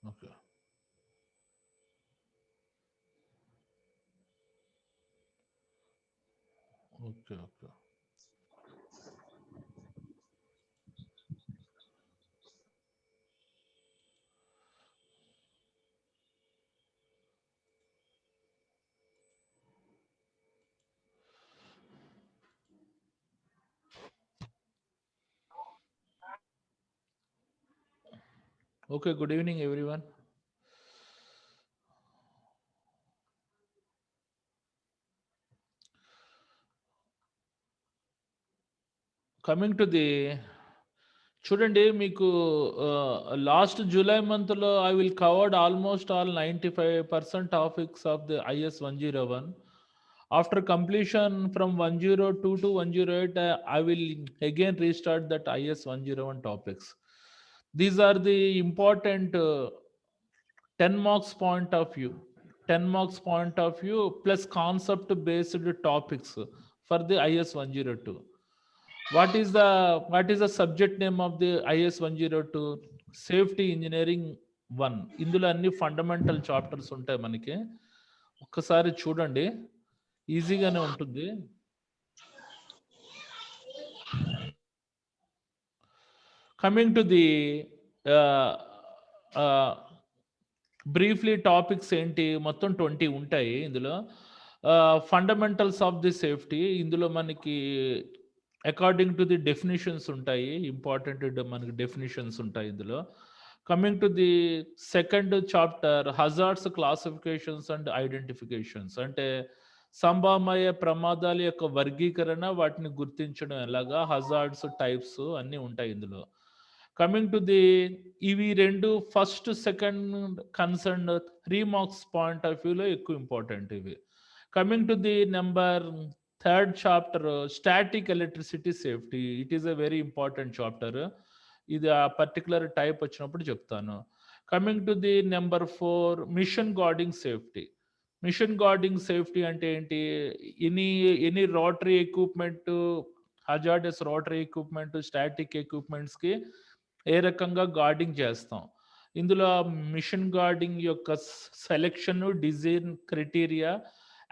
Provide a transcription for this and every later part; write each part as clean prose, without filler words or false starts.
Okay. Okay. Okay. Okay, good evening, everyone. Coming to the చూడండి మీకు last July మంత్‌లో I will covered almost all 95% topics of the is 101. After completion from 102 to 108, I will again restart that IS 101 topics. These are the important 10 marks point of view. 10 marks point of view plus concept based topics for the IS 102. What is the subject name of the IS 102? Safety Engineering 1. ఇందులో అన్ని fundamental chapters ఉంటాయి మనకి. ఒక్కసారి చూడండి, ఈజీగానే ఉంటుంది. Coming to the briefly topics ఏంటి, మొత్తం 20 ఉంటాయి ఇందులో. ఫండమెంటల్స్ ఆఫ్ ది సేఫ్టీ, ఇందులో మనకి అకార్డింగ్ టు ది డెఫినిషన్స్ ఉంటాయి, ఇంపార్టెంట్ మనకి డెఫినిషన్స్ ఉంటాయి ఇందులో. Coming to the second chapter hazards classifications and identifications, అంటే సంభవమయ్యే ప్రమాదాల యొక్క వర్గీకరణ, వాటిని గుర్తించడం ఎలాగా, హజార్డ్స్ టైప్స్ అన్నీ ఉంటాయి ఇందులో. కమింగ్ టు ది ఇవి రెండు first second concern 3 marks point of వ్యూలో ఎక్కువ ఇంపార్టెంట్ ఇవి. Coming to the number third chapter static electricity safety, it is a very important chapter. ఇది ఆ పర్టికులర్ టైప్ వచ్చినప్పుడు చెప్తాను. Coming to the number 4 machine guarding safety. Machine guarding safety అంటే ఏంటి, any any rotary equipment, hazardous rotary equipment, static ఎక్విప్మెంట్స్కి ఏ రకంగా guarding చేస్తాం. ఇందులో మిషన్ గార్డింగ్ యొక్క selection, design criteria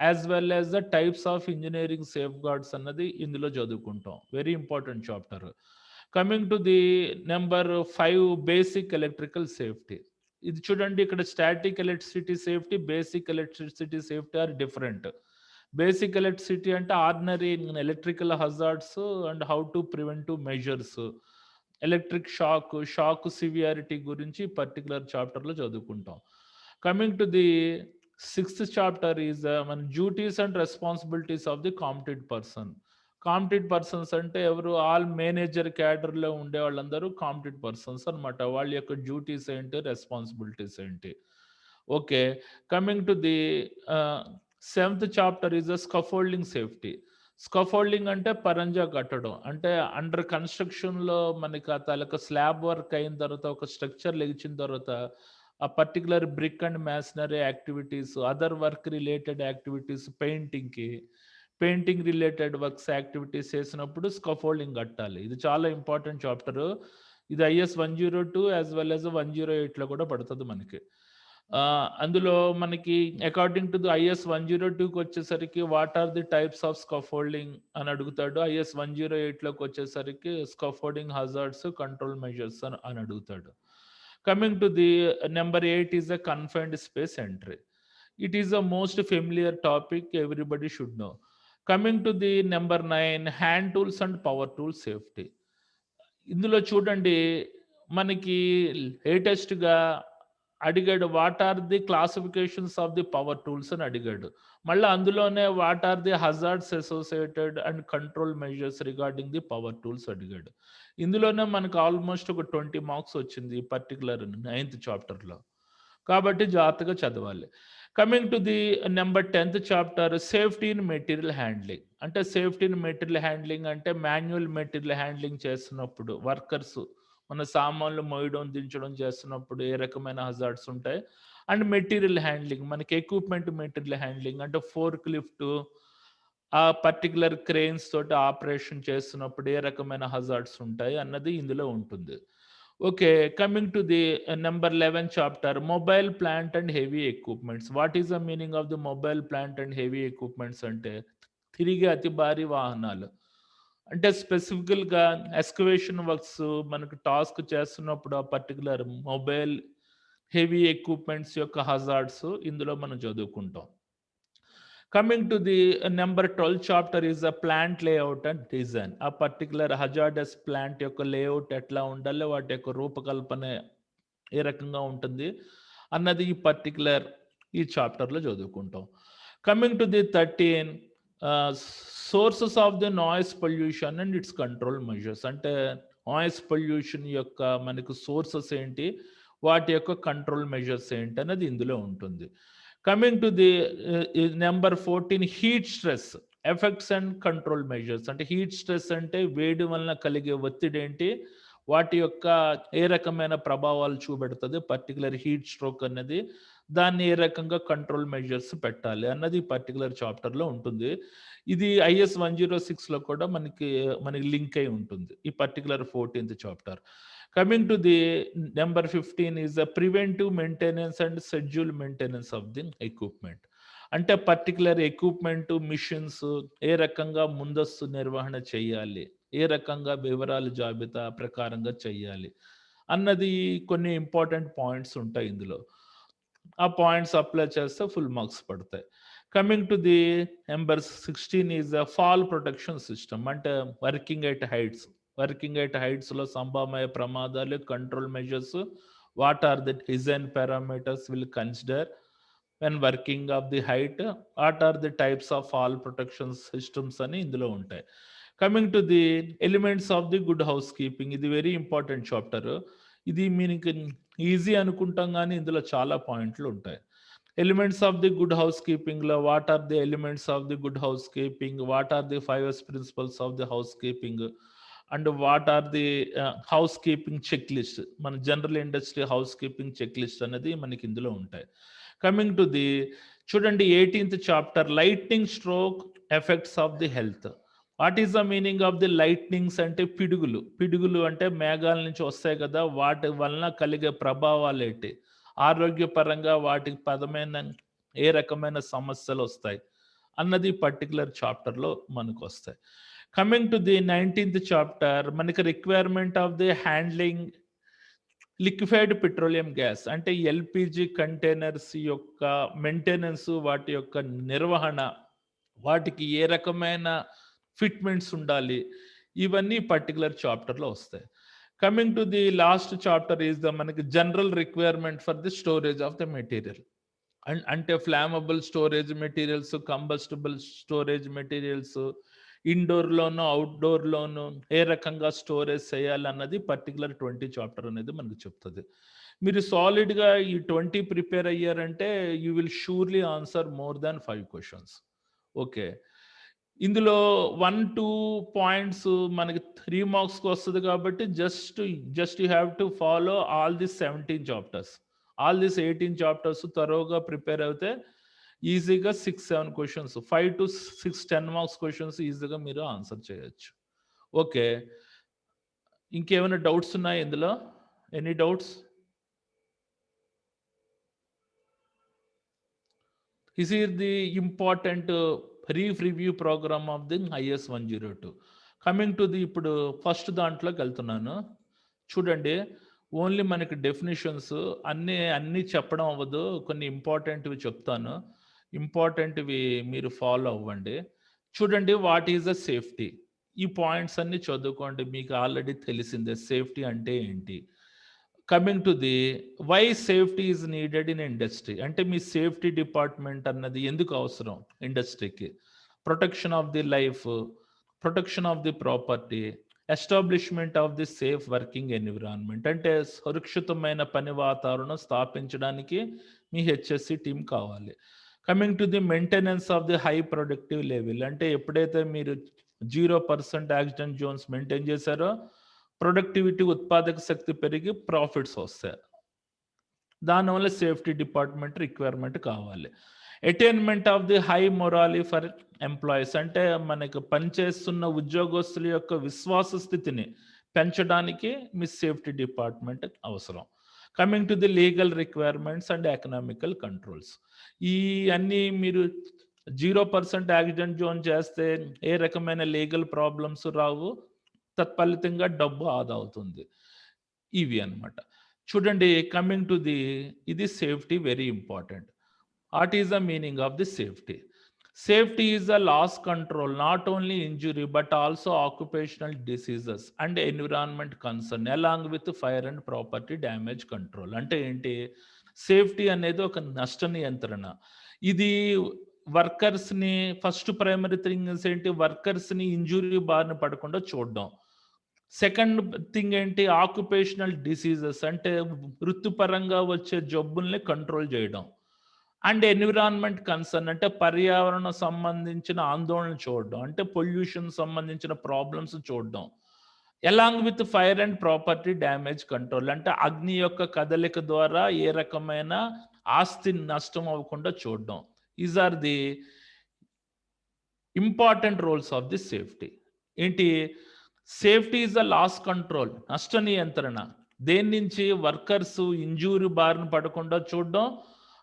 as well as the types of engineering safe guards అన్నది ఇందులో చదువుకుంటాం. Very important chapter. Coming to the number 5 basic electrical safety. ఇది చూడండి, ఇక్కడ static electricity safety, basic electricity safety are different. Basic electricity అంటే ordinary electrical hazards and how to preventive measures, electric shock severity గురించి particular చాప్టర్లో చదువుకుంటాం. Coming to the sixth chapter is మన duties and responsibilities of the competent person. Competent persons అంటే ఎవరు, all manager క్యాడర్లో ఉండే వాళ్ళందరూ కాంపిటెంట్ పర్సన్స్ అనమాట. వాళ్ళ యొక్క డ్యూటీస్ ఏంటి, రెస్పాన్సిబిలిటీస్ ఏంటి. Okay. Coming to the seventh chapter is a scaffolding safety. Scaffolding అంటే పరంజా కట్టడం, అంటే అండర్ కన్స్ట్రక్షన్లో మనకి ఆ తాలూకా స్లాబ్ వర్క్ అయిన తర్వాత, ఒక స్ట్రక్చర్ లెగిచిన తర్వాత, ఆ particular brick and masonry activities, other work related activities, painting related works activities చేసినప్పుడు స్కఫోల్డింగ్ కట్టాలి. ఇది చాలా ఇంపార్టెంట్ చాప్టర్. ఇది ఐఎస్ 102 యాజ్ వెల్ యాజ్ 108లో కూడా పడుతుంది మనకి. అందులో మనకి అకార్డింగ్ టు ది ఐఎస్ 102కి వచ్చేసరికి what are the types of scaffolding అని అడుగుతాడు. ఐఎస్ 108లోకి వచ్చేసరికి స్కఫోల్డింగ్ హజార్డ్స్, కంట్రోల్ మెజర్స్ అని అడుగుతాడు. Coming to the number 8 is a confined space entry. It is the most familiar topic, everybody should know. Coming to the number 9 hand tools and power tool safety. ఇందులో చూడండి, మనకి లేటెస్ట్‌గా అడిగాడు, what are the classifications of the power tools అని అడిగాడు. మళ్ళా అందులోనే what are the hazards associated and control measures regarding the power tools అడిగాడు. ఇందులోనే మనకు ఆల్మోస్ట్ ఒక 20 మార్క్స్ వచ్చింది ఈ పర్టిక్యులర్ 9th చాప్టర్‌లో. కాబట్టి జాగ్రత్తగా చదవాలి. Coming to the number 10th chapter safety in material handling. అంటే సేఫ్టీ ఇన్ మెటీరియల్ హ్యాండ్లింగ్ అంటే మాన్యువల్ మెటీరియల్ హ్యాండ్లింగ్ చేస్తున్నప్పుడు వర్కర్స్ మన సామాన్లు మోయడం, దించడం చేస్తున్నప్పుడు ఏ రకమైన హజార్డ్స్ ఉంటాయి. అండ్ మెటీరియల్ హ్యాండ్లింగ్, మనకి ఎక్విప్మెంట్ మెటీరియల్ హ్యాండ్లింగ్ అంటే ఫోర్క్ లిఫ్ట్, ఆ పర్టికులర్ క్రెయిన్స్ తోటి ఆపరేషన్ చేస్తున్నప్పుడు ఏ రకమైన హజార్డ్స్ ఉంటాయి అన్నది ఇందులో ఉంటుంది. Okay, coming to the number 11 chapter, mobile plant and heavy equipments. What is the meaning of the mobile plant and heavy equipments అంటే తిరిగి అతి భారీ వాహనాలు. అంటే స్పెసిఫికల్‌గా ఎక్స్కవేషన్ వర్క్స్ మనకు టాస్క్ చేస్తున్నప్పుడు ఆ పర్టిక్యులర్ మొబైల్ హెవీ ఎక్విప్‌మెంట్స్ యొక్క హజార్డ్స్ ఇందులో మనం చదువుకుంటాం. Coming to the number 12 chapter is a plant layout and design. ఆ పర్టికులర్ హజార్డస్ ప్లాంట్ యొక్క లేఅవుట్ ఎట్లా ఉండాలి, వాటి యొక్క రూపకల్పన ఏ రకంగా ఉంటుంది అన్నది ఈ పర్టికులర్ ఈ చాప్టర్లో చదువుకుంటాం. Coming to the 13 sources of the noise pollution and it's control measures. అంటే నాయిస్ పొల్యూషన్ యొక్క మనకు సోర్సెస్ ఏంటి, వాటి యొక్క కంట్రోల్ మెజర్స్ ఏంటి అనేది ఇందులో ఉంటుంది. Coming to the number 14 heat stress effects and control measures. అంటే హీట్ స్ట్రెస్ అంటే వేడి వలన కలిగే ఒత్తిడి ఏంటి, వాటి యొక్క ఏ రకమైన ప్రభావాలు చూపెడుతుంది పర్టికులర్ హీట్ స్ట్రోక్ అన్నది, దాన్ని ఏ రకంగా కంట్రోల్ మెజర్స్ పెట్టాలి అన్నది ఈ పర్టికులర్ చాప్టర్లో ఉంటుంది. ఇది IS 106లో కూడా మనకి లింక్ అయి ఉంటుంది ఈ particular 14th chapter. Coming to the number 15 is the preventive maintenance and schedule maintenance of the equipment. అంటే పర్టికులర్ ఎక్విప్మెంట్ మిషన్స్ ఏ రకంగా ముందస్తు నిర్వహణ చేయాలి, ఏ రకంగా వివరాలు జాబితా ప్రకారంగా చేయాలి అన్నది కొన్ని ఇంపార్టెంట్ పాయింట్స్ ఉంటాయి ఇందులో. ఆ పాయింట్స్ అప్లై చేస్తే ఫుల్ మార్క్స్ పడతాయి. Coming to the number 16 is the fall protection system. అంటే వర్కింగ్ ఎట్ హైట్స్లో సంభవమయ్యే ప్రమాదాలు, control measures, what are the design parameters will consider when working of the height, what are the types of fall protection systems అని ఇందులో ఉంటాయి. Coming to the elements of the good house keeping, ఇది very important chapter. ఇది మీకు easy అనుకుంటాం కానీ ఇందులో చాలా పాయింట్లు ఉంటాయి. Elements of the good house కీపింగ్లో what are the elements of the good house keeping, what are the 5 principles of the house keeping, and what are the house keeping check list. మన general industry house keeping check list అనేది మనకి ఇందులో ఉంటాయి. Coming to the చూడండి 18th chapter, lightning stroke effects of the health. What is the meaning of the lightnings అంటే పిడుగులు అంటే మేఘాల నుంచి వస్తాయి కదా, వాటి వలన కలిగే ప్రభావాలు ఏంటి, ఆరోగ్యపరంగా వాటికి పదమైన ఏ రకమైన సమస్యలు వస్తాయి అన్నది పర్టికులర్ చాప్టర్లో మనకు వస్తాయి. Coming to the 19th chapter, మనకి requirement of the handling liquefied petroleum gas. అంటే ఎల్పిజి కంటైనర్స్ యొక్క మెయింటెనెన్స్, వాటి యొక్క నిర్వహణ, వాటికి ఏ రకమైన ఫిట్మెంట్స్ ఉండాలి, ఇవన్నీ పర్టికులర్ చాప్టర్లో వస్తాయి. Coming to the last chapter is the మనకి general requirement for the storage of the material. అంటే flammable storage materials, combustible storage materials, ఇండోర్లోను అవుట్డోర్లోను ఏ రకంగా స్టోరేజ్ చేయాలి అన్నది పర్టికులర్ 20 చాప్టర్ అనేది మనకు చెప్తుంది. మీరు సాలిడ్గా ఈ 20 ప్రిపేర్ అయ్యారంటే you will surely answer more than 5 questions. Okay, ఇందులో 1-2 పాయింట్స్ మనకి 3 మార్క్స్కి వస్తుంది కాబట్టి just you have to follow all this 17 chapters. All this 18 chapters త్వరగా ప్రిపేర్ అయితే ఈజీగా 6-7 క్వశ్చన్స్, 5 to 6 10 మార్క్స్ క్వశ్చన్స్ ఈజీగా మీరు ఆన్సర్ చేయొచ్చు. ఓకే, ఇంకేమైనా డౌట్స్ ఉన్నాయి ఇందులో? Any doubts? This is the important brief review program of the IS 102. Coming to the ఇప్పుడు ఫస్ట్ దాంట్లోకి వెళ్తున్నాను. చూడండి, ఓన్లీ మనకి డెఫినేషన్స్ అన్నీ చెప్పడం అవ్వదు, కొన్ని ఇంపార్టెంట్వి చెప్తాను. ఇంపార్టెంట్వి మీరు ఫాలో అవ్వండి. చూడండి, వాట్ ఈజ్ ద సేఫ్టీ. ఈ పాయింట్స్ అన్ని చదువుకోండి, మీకు ఆల్రెడీ తెలిసిందే సేఫ్టీ అంటే ఏంటి. Coming to the why safety is needed in industry. అంటే మీ సేఫ్టీ డిపార్ట్మెంట్ అన్నది ఎందుకు అవసరం ఇండస్ట్రీకి. Protection of the life, protection of the property, establishment of the safe working environment. అంటే సురక్షితమైన పని వాతావరణం స్థాపించడానికి మీ HSE టీం కావాలి. Coming to the maintenance of the high productive level. అంటే ఎప్పుడైతే మీరు 0% యాక్సిడెంట్ జోన్స్ మెయింటైన్ చేశారో ప్రొడక్టివిటీ, ఉత్పాదక శక్తి పెరిగి ప్రాఫిట్స్ వస్తాయి. దానివల్ల సేఫ్టీ డిపార్ట్మెంట్ రిక్వైర్మెంట్ కావాలి. Attainment of the high morale for employees. అంటే మనకు పనిచేస్తున్న ఉద్యోగస్తుల యొక్క విశ్వాస స్థితిని పెంచడానికి మీ సేఫ్టీ డిపార్ట్మెంట్ అవసరం. Coming to the legal requirements and economical controls. ఈ అన్నీ మీరు 0% యాక్సిడెంట్ జోన్ చేస్తే ఏ రకమైన లీగల్ ప్రాబ్లమ్స్ రావు. తత్ఫలితంగా డబ్బు ఆదా అవుతుంది. ఇవి అన్నమాట. చూడండి, కమింగ్ టు ది ఇది safety very important. What is the meaning of the safety? Safety is a loss control, not only injury but also occupational diseases and environment concern along with fire and property damage control. అంటే ఏంటి? Safety అనేది ఒక నష్ట నియంత్రణ. ఇది వర్కర్స్ని first primary things ఏంటి? వర్కర్స్ని injury బారిన పడకుండా చూడడం. సెకండ్ థింగ్ ఏంటి? ఆక్యుపేషనల్ డిసీజెస్ అంటే వృత్తిపరంగా వచ్చే జబ్బుల్ని కంట్రోల్ చేయడం. అండ్ ఎన్విరాన్మెంట్ కన్సర్న్ అంటే పర్యావరణ సంబంధించిన ఆందోళన చూడడం, అంటే పొల్యూషన్ సంబంధించిన ప్రాబ్లమ్స్ చూడడం. Along with fire and property damage control అంటే అగ్ని యొక్క కదలిక ద్వారా ఏ రకమైన ఆస్తి నష్టం అవ్వకుండా చూడడం. Is are the important roles of the safety. ఏంటి? Safety is the loss control, నష్ట నియంత్రణ. దేని నుంచి? వర్కర్స్ ఇంజూరీ బారిన పడకుండా చూడడం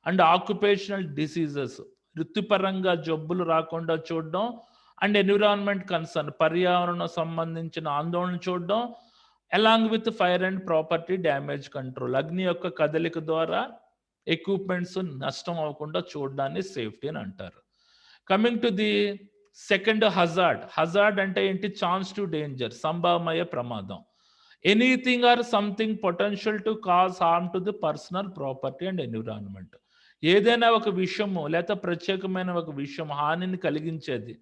అండ్ ఆక్యుపేషనల్ డిసీజెస్ వృత్తిపరంగా జబ్బులు రాకుండా చూడడం అండ్ ఎన్విరాన్మెంట్ కన్సర్న్ పర్యావరణ సంబంధించిన ఆందోళన చూడడం along with fire and property damage control అగ్ని యొక్క కదలిక ద్వారా ఎక్విప్మెంట్స్ నష్టం అవ్వకుండా చూడడాన్ని సేఫ్టీ అని అంటారు. Coming to the second hazard. Hazard అంటే ఏంటి? ఛాన్స్ టు డేంజర్, సంభావ్య ప్రమాదం. Anything or something potential to cause harm to the personal property and environment. ఏదైనా ఒక విషయము లేదా ప్రత్యేకమైన ఒక విషయం హానిని కలిగించేది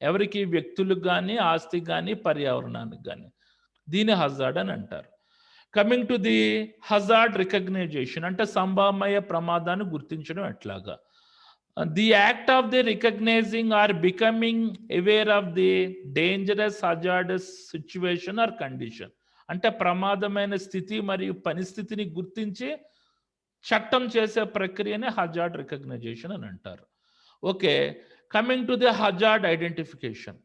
ఎవరికి? వ్యక్తులకు కానీ, ఆస్తికి కానీ, పర్యావరణానికి కానీ. దీని హజార్డ్ అని అంటారు. Coming to the hazard recognition అంటే సంభావ్య ప్రమాదాన్ని గుర్తించడం ఎట్లాగా? The act of the recognizing or becoming aware of the dangerous hazardous situation or condition అంటే ప్రమాదమైన స్థితి మరియు పరిస్థితిని గుర్తించి చట్టం చేసే ప్రక్రియనే హజార్డ్ రికగ్నైజేషన్ అని అంటారు. Okay, coming to the hazard identification.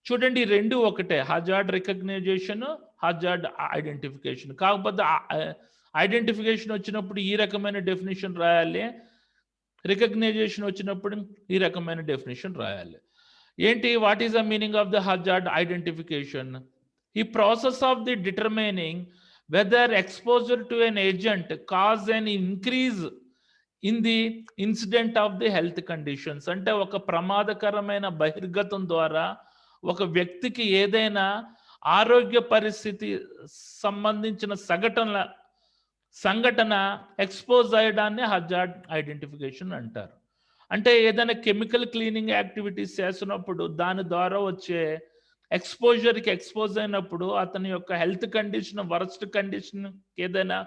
చూడండి, రెండు ఒకటే, హజార్డ్ రికగ్నైజేషన్, హజార్డ్ ఐడెంటిఫికేషన్. కాకపోతే ఐడెంటిఫికేషన్ వచ్చినప్పుడు ఈ రకమైన డెఫినేషన్ రాయాలి, రికగ్నైజేషన్ వచ్చినప్పుడు ఈ రకమైన డెఫినేషన్ రాయాలి. ఏంటి? What is the meaning of the hazard identification? ఈ process of the determining whether exposure to an agent cause an increase in the incident of the health conditions అంటే ఒక ప్రమాదకరమైన బహిర్గతం ద్వారా ఒక వ్యక్తికి ఏదైనా ఆరోగ్య పరిస్థితి సంబంధించిన సంఘటన ఎక్స్పోజ్ అయ్యడాన్ని హజార్డ్ ఐడెంటిఫికేషన్ అంటారు. అంటే ఏదైనా కెమికల్ క్లీనింగ్ యాక్టివిటీస్ చేస్తున్నప్పుడు దాని ద్వారా వచ్చే ఎక్స్పోజర్కి ఎక్స్పోజ్ అయినప్పుడు అతని యొక్క హెల్త్ కండిషన్ వరస్ట్ కండిషన్ ఏదైనా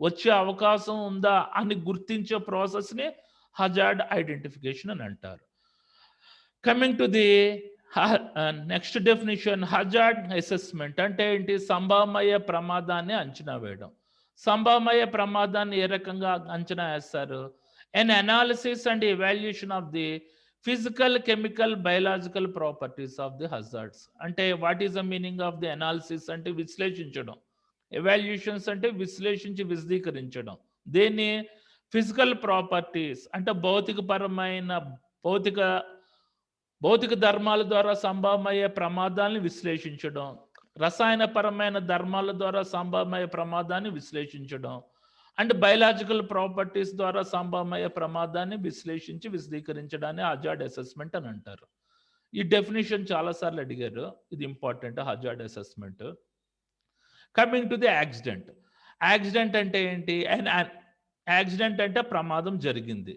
వచ్చే అవకాశం ఉందా అని గుర్తించే ప్రాసెస్ని హజార్డ్ ఐడెంటిఫికేషన్ అని అంటారు. Coming to the next definition, hazard assessment అంటే ఏంటి? సంభావ్య ప్రమాదాన్ని అంచనా వేయడం. సంభావ్య ప్రమాదాన్ని ఏ రకంగా అంచనా వేస్తారు? an analysis and evaluation of the physical, chemical, biological properties of the hazards. అంటే what is the meaning of the analysis అంటే విశ్లేషించడం, ఎవాల్యుయేషన్స్ అంటే విశ్లేషించి విశదీకరించడం. దేన్ని? ఫిజికల్ ప్రాపర్టీస్ అంటే భౌతికపరమైన భౌతిక ధర్మాల ద్వారా సంభావ్య ప్రమాదాన్ని విశ్లేషించడం, రసాయనపరమైన ధర్మాల ద్వారా సంభావ్య ప్రమాదాన్ని విశ్లేషించడం అండ్ బయలాజికల్ ప్రాపర్టీస్ ద్వారా సంభావ్య ప్రమాదాన్ని విశ్లేషించి విశదీకరించడాన్ని హజార్డ్ అసెస్మెంట్ అని అంటారు. ఈ డెఫినేషన్ చాలాసార్లు అడిగారు, ఇది important hazard assessment. Coming to the accident. Accident అంటే ఏంటి? యాక్సిడెంట్ అంటే ప్రమాదం జరిగింది.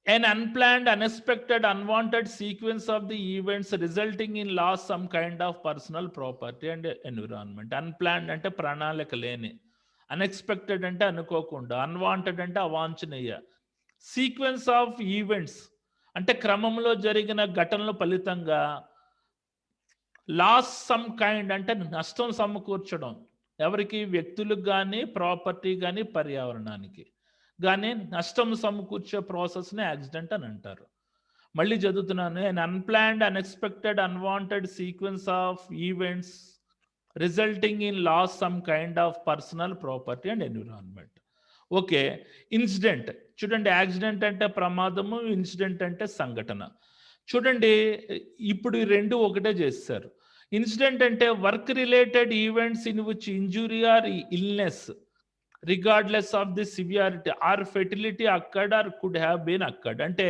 an unplanned, unexpected, unwanted sequence of the events resulting in loss some kind of personal property and environment. Unplanned అంటే ప్రణాళిక లేని, అన్ఎక్స్పెక్టెడ్ అంటే అనుకోకుండా, అన్వాంటెడ్ అంటే అవాంఛనీయ. సీక్వెన్స్ ఆఫ్ ఈవెంట్స్ అంటే క్రమంలో జరిగిన ఘటనల ఫలితంగా లాస్ సమ్ కైండ్ అంటే నష్టం సమకూర్చడం. ఎవరికి? వ్యక్తులకు కానీ, ప్రాపర్టీ కానీ, పర్యావరణానికి కానీ నష్టం సమకూర్చే ప్రాసెస్ని యాక్సిడెంట్ అని అంటారు. మళ్ళీ చదువుతున్నాను. an unplanned, unexpected, unwanted sequence of events resulting in loss some kind of personal property and environment. Okay, incident చూడండి, యాక్సిడెంట్ అంటే ప్రమాదము, ఇన్సిడెంట్ అంటే సంఘటన. చూడండి, ఇప్పుడు ఈ రెండు ఒకటే చేస్తారు. ఇన్సిడెంట్ అంటే work related events in which injury or illness regardless of the severity or fertility occurred or could have been occurred. అంటే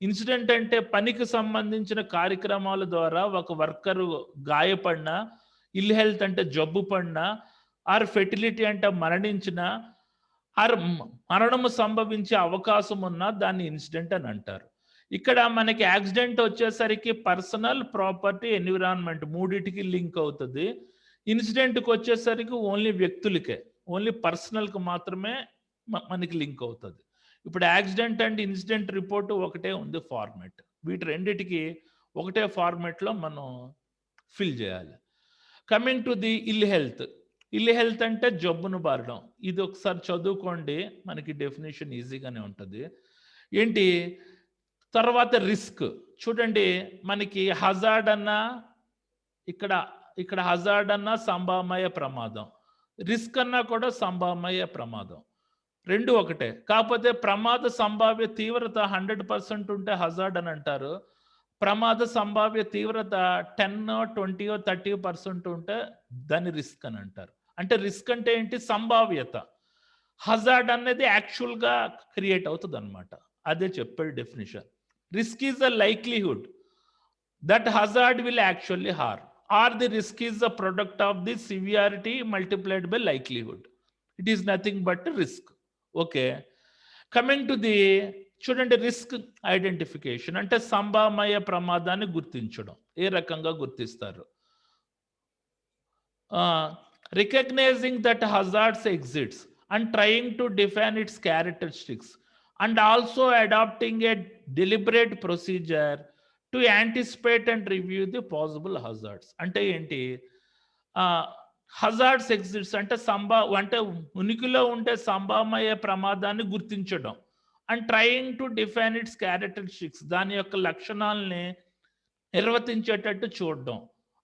ఇన్సిడెంట్ అంటే పనికి సంబంధించిన కార్యక్రమాల ద్వారా ఒక వర్కరు గాయపడినా, ఇల్ హెల్త్ అంటే జబ్బు పడినా, ఆర్ ఫెర్టిలిటీ అంటే మరణించిన, ఆర్ మరణము సంభవించే అవకాశం ఉన్నా దాన్ని ఇన్సిడెంట్ అని అంటారు. ఇక్కడ మనకి యాక్సిడెంట్ వచ్చేసరికి పర్సనల్, ప్రాపర్టీ, ఎన్విరాన్మెంట్ మూడిటికి లింక్ అవుతుంది. ఇన్సిడెంట్కి వచ్చేసరికి ఓన్లీ వ్యక్తులకే, ఓన్లీ పర్సనల్కి మాత్రమే మనకి లింక్ అవుతుంది. ఇప్పుడు యాక్సిడెంట్ అండ్ ఇన్సిడెంట్ రిపోర్ట్ ఒకటే ఉంది ఫార్మెట్. వీటి రెండిటికి ఒకటే ఫార్మెట్లో మనం ఫిల్ చేయాలి. Coming to the ill health. Ill health అంటే జబ్బును బారడం. ఇది ఒకసారి చదువుకోండి, మనకి డెఫినేషన్ ఈజీగానే ఉంటుంది. ఏంటి తర్వాత రిస్క్ చూడండి, మనకి హజార్డ్ అన్నా ఇక్కడ హజార్డ్ అన్నా సంభావ్య ప్రమాదం, రిస్క్ అన్నా కూడా సంభావ్య ప్రమాదం, రెండు ఒకటే. కాకపోతే ప్రమాద సంభావ్య తీవ్రత 100% ఉంటే హజార్డ్ అని అంటారు. ప్రమాద సంభావ్య తీవ్రత 10, 20, 30% ఉంటే దాన్ని రిస్క్ అని అంటారు. అంటే రిస్క్ అంటే ఏంటి? సంభావ్యత. హజార్డ్ అనేది యాక్చువల్గా క్రియేట్ అవుతుంది అనమాట. అదే చెప్పే definition. Risk is a likelihood that hazard will actually harm, or the risk is the product of the severity multiplied by likelihood. It is nothing but risk. Okay, coming to the చూడండి, risk identification అంటే సంభావ్య ప్రమాదాన్ని గుర్తించడం. ఏ రకంగా గుర్తిస్తారు? Recognizing that hazards exists and trying to define its characteristics and also adapting a deliberate procedure to anticipate and review the possible hazards. అంటే ఏంటి? హజార్డ్స్ ఎగ్జిట్స్ అంటే అంటే ఉనికిలో ఉండే సంభావ్య ప్రమాదాన్ని గుర్తించడం, and trying to define its characteristics దాని యొక్క లక్షణాలని నిర్వర్తించేటట్టు చూడడం,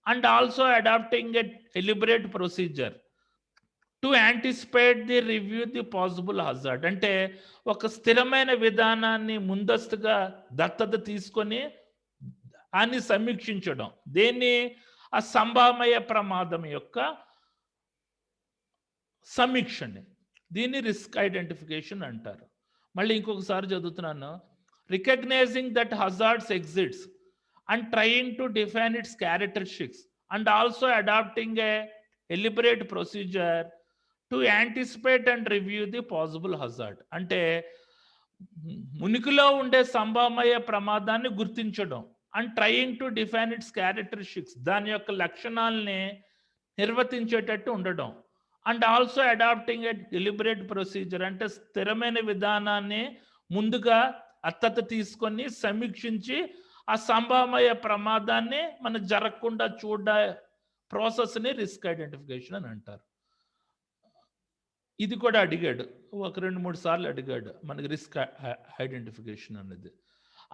and also adapting a deliberate procedure to anticipate the review the possible hazard. అంటే ఒక స్థిరమైన విధానాన్ని ముందస్తుగా దత్తత తీసుకొని దాన్ని సమీక్షించడం. దేన్ని? ఆ సంభావ్య ప్రమాదం యొక్క సమీక్షని. దీన్ని రిస్క్ ఐడెంటిఫికేషన్ అంటారు. మళ్ళీ ఇంకొకసారి చదువుతున్నాను. Recognizing that hazards exists and trying to define its characteristics and also adapting a deliberate procedure to anticipate and review the possible hazard. అంటే ఉనికిలో ఉండే సంభావ్య ప్రమాదాన్ని గుర్తించడం, and trying to define its characteristics దాని యొక్క లక్షణాలని నిర్వర్తించేటట్టు ఉండడం, and also adapting a deliberate procedure అంటే స్థిరమైన విధానాన్ని ముందుగా అత్తత తీసుకొని సమీక్షించి ఆ సంభావ్య ప్రమాదాన్ని మనం జరగకుండా చూడ ప్రాసెస్ని రిస్క్ ఐడెంటిఫికేషన్ అని అంటారు. ఇది కూడా అడిగాడు, ఒక 2-3 సార్లు అడిగాడు మనకి రిస్క్ ఐడెంటిఫికేషన్ అనేది.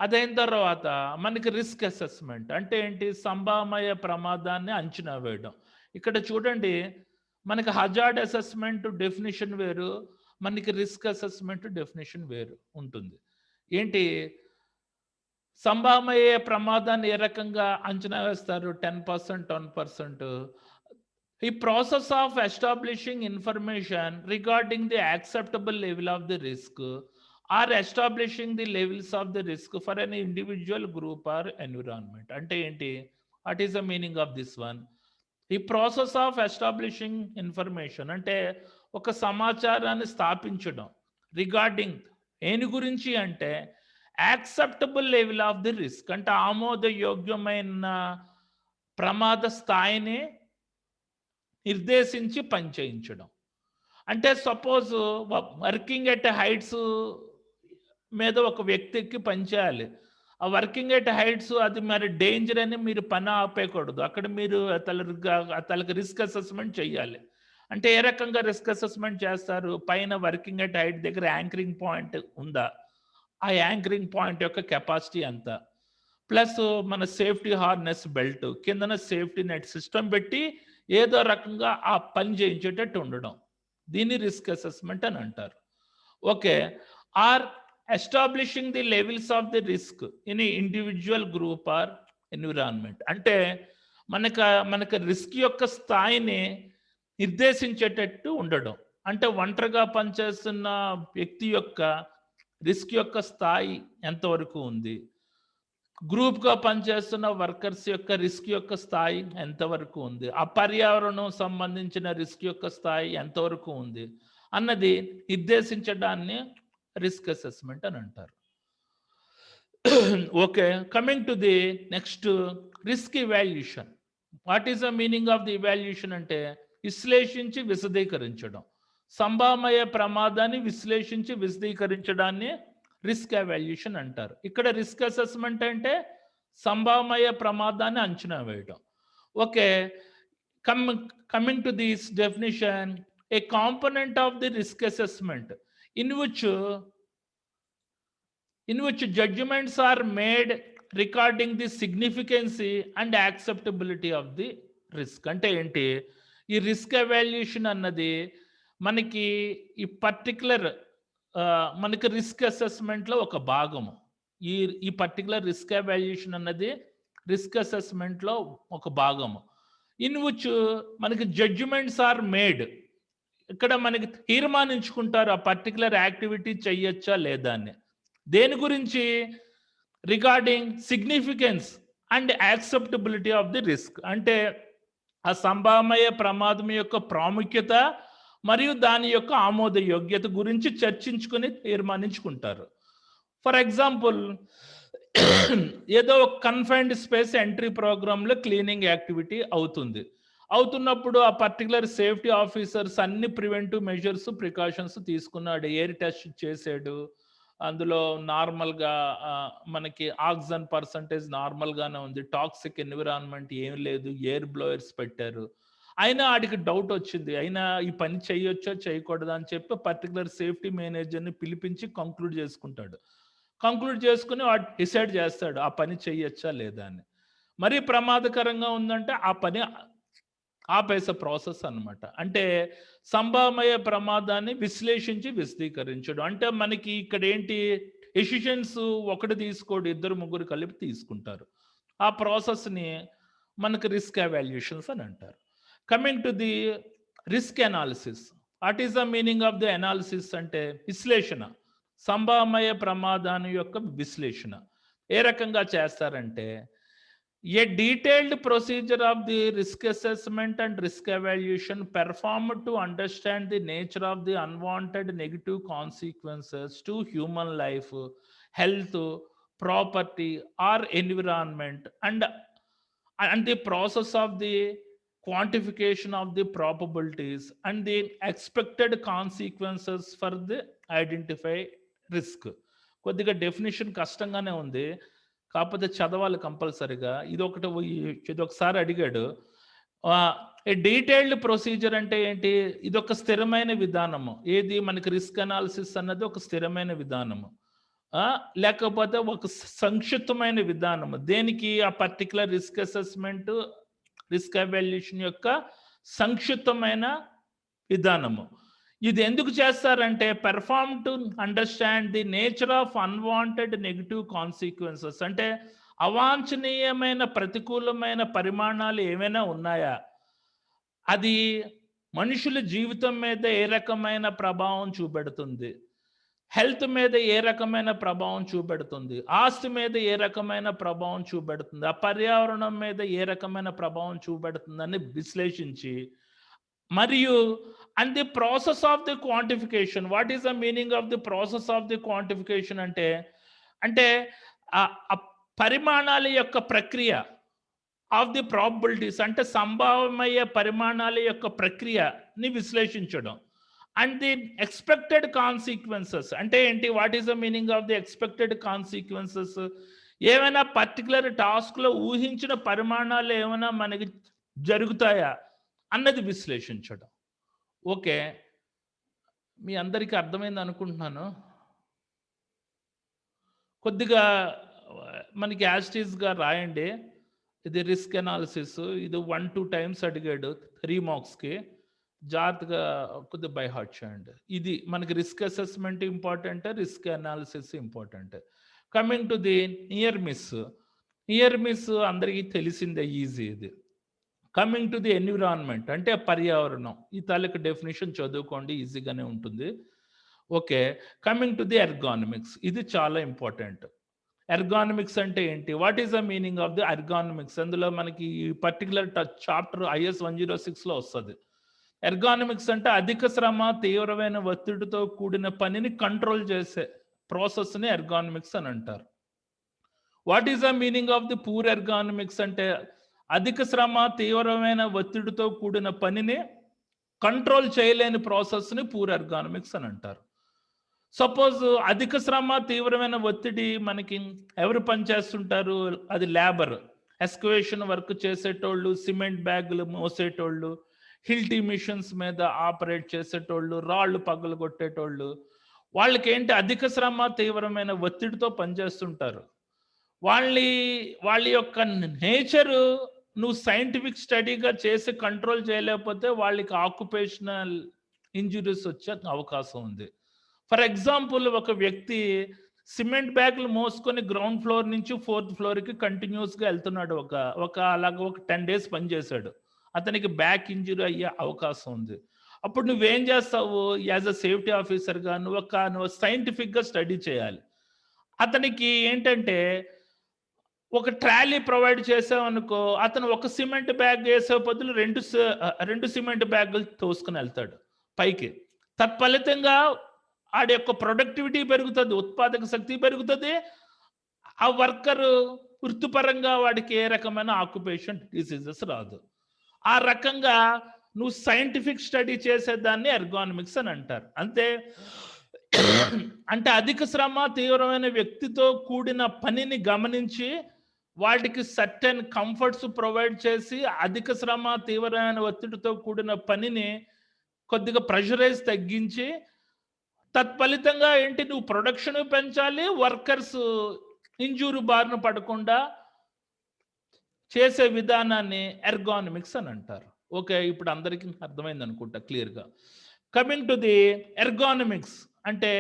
అదైన తర్వాత మనకి రిస్క్ అసెస్మెంట్ అంటే ఏంటి? సంభావ్య ప్రమాదాన్ని అంచనా వేయడం. ఇక్కడ చూడండి, మనకి హజార్డ్ అసెస్మెంట్ డెఫినేషన్ వేరు, మనకి రిస్క్ అసెస్మెంట్ డెఫినేషన్ వేరు ఉంటుంది. ఏంటి? సంభావ్య ప్రమాదాన్ని ఏ రకంగా అంచనా వేస్తారు? 10%, 10%. ఈ process of establishing information regarding the acceptable level of the risk or establishing the levels of the risk for an individual group or environment. అంటే ఏంటి? What is the meaning of this one? ఈ process of establishing information అంటే ఒక సమాచారాన్ని స్థాపించడం regarding ఏని గురించి అంటే acceptable level of the risk అంటే ఆమోదయోగ్యమైన ప్రమాద స్థాయిని నిర్దేశించి పనిచేయించడం. అంటే సపోజ్ వర్కింగ్ ఎట్ హైట్స్ మీద ఒక వ్యక్తికి పనిచేయాలి. ఆ వర్కింగ్ ఎట్ హైట్స్ అది మరి డేంజర్ అని మీరు పని ఆపేయకూడదు. అక్కడ మీరు తనకి రిస్క్ అసెస్మెంట్ చేయాలి. అంటే ఏ రకంగా రిస్క్ అసెస్మెంట్ చేస్తారు? పైన వర్కింగ్ ఎట్ హైట్ దగ్గర యాంకరింగ్ పాయింట్ ఉందా, ఆ యాంకరింగ్ పాయింట్ యొక్క కెపాసిటీ ఎంత, ప్లస్ మన సేఫ్టీ హార్నెస్ బెల్ట్, కిందన సేఫ్టీ నెట్ సిస్టమ్ పెట్టి ఏదో రకంగా ఆ పని చేయించేటట్టు ఉండడం. దీన్ని రిస్క్ అసెస్మెంట్ అని అంటారు. Okay. Or establishing the levels of the risk in individual group or environment. అంటే మనకు రిస్క్ యొక్క స్థాయిని నిర్దేశించేటట్టు ఉండడం. అంటే ఒంటరిగా పనిచేస్తున్న వ్యక్తి యొక్క రిస్క్ యొక్క స్థాయి ఎంతవరకు ఉంది? గ్రూప్‌గా పనిచేస్తున్న వర్కర్స్ యొక్క రిస్క్ యొక్క స్థాయి ఎంతవరకు ఉంది? ఆ పర్యావరణం సంబంధించిన రిస్క్ యొక్క స్థాయి ఎంతవరకు ఉంది? అన్నది నిర్దేశించడాన్ని రిస్క్ అసెస్మెంట్ అని అంటారు. Okay. Coming to the next risk evaluation. What is the meaning of the evaluation అంటే విశ్లేషించి విశదీకరించడం. సంభావ్య ప్రమాదాన్ని విశ్లేషించి విశదీకరించడాన్ని రిస్క్ ఎవాల్యుయేషన్ అంటారు. ఇక్కడ రిస్క్ అసెస్మెంట్ అంటే సంభావ్య ప్రమాదాన్ని అంచనా వేయడం. Okay. Coming to this definition, A component of the risk assessment in which judgments are made regarding the significance and acceptability of the risk. అంటే ఏంటి? ఈ రిస్క్ ఎవాల్యుయేషన్ అన్నది మనకి ఈ పర్టికులర్ మనకి రిస్క్ అసెస్మెంట్లో ఒక భాగము. ఈ పర్టికులర్ రిస్క్ ఎవాల్యుయేషన్ అన్నది రిస్క్ అసెస్మెంట్లో ఒక భాగము. ఇన్ విచ్ మనకి జడ్జిమెంట్స్ ఆర్ మేడ్. ఇక్కడ మనకి తీర్మానించుకుంటారు ఆ పర్టికులర్ యాక్టివిటీ చెయ్యొచ్చా లేదా అని. దేని గురించి? Regarding significance and acceptability of the risk. అంటే ఆ సంభావ్య ప్రమాదం యొక్క ప్రాముఖ్యత మరియు దాని యొక్క ఆమోద యోగ్యత గురించి చర్చించుకొని తీర్మానించుకుంటారు. ఫర్ ఎగ్జాంపుల్, ఏదో ఒక కన్ఫైన్డ్ స్పేస్ ఎంట్రీ ప్రోగ్రాంలో క్లీనింగ్ యాక్టివిటీ అవుతున్నప్పుడు ఆ పర్టికులర్ సేఫ్టీ ఆఫీసర్స్ అన్ని ప్రివెంటివ్ మెజర్స్ ప్రికాషన్స్ తీసుకున్నాడు. ఎయిర్ టెస్ట్ చేశాడు. అందులో నార్మల్గా మనకి ఆక్సిజన్ పర్సంటేజ్ నార్మల్గానే ఉంది. టాక్సిక్ ఎన్విరాన్మెంట్ ఏం లేదు. ఎయిర్ బ్లోయర్స్ పెట్టారు. అయినా ఆడికి డౌట్ వచ్చింది. అయినా ఈ పని చేయొచ్చో చేయకూడదా అని చెప్పి పర్టికులర్ సేఫ్టీ మేనేజర్ని పిలిపించి కంక్లూడ్ చేసుకుని వాడు డిసైడ్ చేస్తాడు ఆ పని చేయొచ్చా లేదా అని. మరీ ప్రమాదకరంగా ఉందంటే ఆ పని ఆపేసే ప్రాసెస్ అన్నమాట. అంటే సంభావ్య ప్రమాదాన్ని విశ్లేషించి విశదీకరించడం. అంటే మనకి ఇక్కడ ఏంటి, డెసిషన్స్ ఒకటి తీసుకోడు, ఇద్దరు ముగ్గురు కలిపి తీసుకుంటారు. ఆ ప్రాసెస్ని మనకు రిస్క్ ఎవాల్యుయేషన్స్ అని అంటారు. Coming to the risk analysis. What is the meaning of the analysis అంటే విశ్లేషణ. సంభావ్య ప్రమాదాన్ని యొక్క విశ్లేషణ ఏ రకంగా చేస్తారంటే, a detailed procedure of the risk assessment and risk evaluation performed to understand the nature of the unwanted negative consequences to human life, health, property or environment, and the process of the quantification of the probabilities and the expected consequences for the identified risk. కొద్దిగా definition కష్టంగానే ఉంది, కాకపోతే చదవాలి కంపల్సరిగా. ఇదొకసారి అడిగాడు. ఏ detailed procedure అంటే ఏంటి? ఇదొక స్థిరమైన విధానము. ఏది? మనకి రిస్క్ అనాలిసిస్ అన్నది ఒక స్థిరమైన విధానము, లేకపోతే ఒక సంక్షిప్తమైన విధానము. దేనికి? ఆ particular risk assessment, risk evaluation యొక్క సంక్షిప్తమైన విధానము. ఇది ఎందుకు చేస్తారంటే, perform to understand the nature of unwanted negative consequences. అంటే అవాంఛనీయమైన ప్రతికూలమైన పరిమాణాలు ఏమైనా ఉన్నాయా, అది మనుషుల జీవితం మీద ఏ రకమైన ప్రభావం చూపెడుతుంది, హెల్త్ మీద ఏ రకమైన ప్రభావం చూపెడుతుంది, ఆస్తి మీద ఏ రకమైన ప్రభావం చూపెడుతుంది, ఆ పర్యావరణం మీద ఏ రకమైన ప్రభావం చూపెడుతుందని విశ్లేషించి, మరియు and the process of the quantification. What is the meaning of the process of the quantification అంటే ఆ పరిమాణాల యొక్క ప్రక్రియ, ఆఫ్ ది ప్రాబబిలిటీస్ అంటే సంభావ్య పరిమాణాల యొక్క ప్రక్రియని విశ్లేషించడం. అండ్ ది ఎక్స్పెక్టెడ్ కాన్సిక్వెన్సెస్ అంటే ఏంటి? What is the meaning of the expected consequences? ఏమైనా పర్టికులర్ టాస్క్లో ఊహించిన పరిమాణాలు ఏమైనా మనకి జరుగుతాయా అన్నది విశ్లేషించడం. ఓకే, మీ అందరికీ అర్థమైంది అనుకుంటున్నాను. కొద్దిగా మనకి యాస్టీస్గా రాయండి. ఇది రిస్క్ అనాలిసిస్, ఇది 1-2 టైమ్స్ అడిగాడు 3 మార్క్స్కి. జాగ్రత్తగా కొద్దిగా బై హార్ట్ చేయండి. ఇది మనకి risk assessment important, risk analysis important. Coming to the near miss. Near miss అందరికీ తెలిసిందే, ఈజీ ఇది. కమింగ్ టు ది ఎన్విరాన్మెంట్ అంటే పర్యావరణం, ఈ తాలూకు డెఫినేషన్ చదువుకోండి, ఈజీగానే ఉంటుంది. Okay, coming to the ergonomics, ఇది చాలా ఇంపార్టెంట్. ఎర్గానమిక్స్ అంటే ఏంటి, what is the meaning of the ergonomics? అందులో మనకి ఈ పర్టికులర్ చాప్టర్ IS 106లో వస్తుంది. ఎర్గానమిక్స్ అంటే అధిక శ్రమ, తీవ్రమైన ఒత్తిడితో కూడిన పనిని కంట్రోల్ చేసే ప్రాసెస్ని ఎర్గానమిక్స్ అని అంటారు. What is the meaning of the poor ergonomics అంటే అధిక శ్రమ, తీవ్రమైన ఒత్తిడితో కూడిన పనిని కంట్రోల్ చేయలేని ప్రాసెస్ని పూర్ ఎర్గానమిక్స్ అని అంటారు. సపోజ్ అధిక శ్రమ, తీవ్రమైన ఒత్తిడి మనకి ఎవరు పనిచేస్తుంటారు? అది లేబర్, ఎక్స్కవేషన్ వర్క్ చేసేటోళ్ళు, సిమెంట్ బ్యాగులు మోసేటోళ్ళు, హిల్టీ మిషన్స్ మీద ఆపరేట్ చేసేటోళ్ళు, రాళ్ళు పగలు కొట్టేటోళ్ళు, వాళ్ళకి ఏంటి అధిక శ్రమ, తీవ్రమైన ఒత్తిడితో పనిచేస్తుంటారు. వాళ్ళ యొక్క నేచరు నువ్వు సైంటిఫిక్ స్టడీగా చేసి కంట్రోల్ చేయలేకపోతే వాళ్ళకి ఆక్యుపేషనల్ ఇంజురీస్ వచ్చే అవకాశం ఉంది. ఫర్ ఎగ్జాంపుల్, ఒక వ్యక్తి సిమెంట్ బ్యాగులు మోసుకొని గ్రౌండ్ ఫ్లోర్ నుంచి 4th ఫ్లోర్కి కంటిన్యూస్గా వెళ్తున్నాడు. అలాగ ఒక 10 days పనిచేశాడు. అతనికి బ్యాక్ ఇంజురీ అయ్యే అవకాశం ఉంది. అప్పుడు నువ్వేం చేస్తావు? యాజ్ అ సేఫ్టీ ఆఫీసర్గా నువ్వు సైంటిఫిక్గా స్టడీ చేయాలి. అతనికి ఏంటంటే ఒక ట్రాలీ ప్రొవైడ్ చేసామనుకో, అతను ఒక సిమెంట్ బ్యాగ్ వేసే బదులు 2 సిమెంట్ బ్యాగులు తోసుకుని వెళ్తాడు పైకి. తత్ఫలితంగా ఆడి యొక్క ప్రొడక్టివిటీ పెరుగుతుంది, ఉత్పాదక శక్తి పెరుగుతుంది. ఆ వర్కరు వృత్తిపరంగా వాడికి ఏ రకమైన ఆక్యుపేషన్ డిసీజెస్ రాదు. ఆ రకంగా నువ్వు సైంటిఫిక్ స్టడీ చేసేదాన్ని ఎర్గానమిక్స్ అని అంటారు. అంటే అధిక శ్రమ, తీవ్రమైన వ్యక్తితో కూడిన పనిని గమనించి వాటికి సర్టెన్ కంఫర్ట్స్ ప్రొవైడ్ చేసి అధిక శ్రమ, తీవ్రమైన ఒత్తిడితో కూడిన పనిని కొద్దిగా ప్రెషరైజ్ తగ్గించి తత్ఫలితంగా ఏంటి, నువ్వు ప్రొడక్షన్ పెంచాలి, వర్కర్స్ ఇంజూరీ బారిన పడకుండా చేసే విధానాన్ని ఎర్గానమిక్స్ అని అంటారు. ఓకే, ఇప్పుడు అందరికీ అర్థమైంది అనుకుంటా క్లియర్గా. కమింగ్ టు ది ఎర్గానమిక్స్ అంటే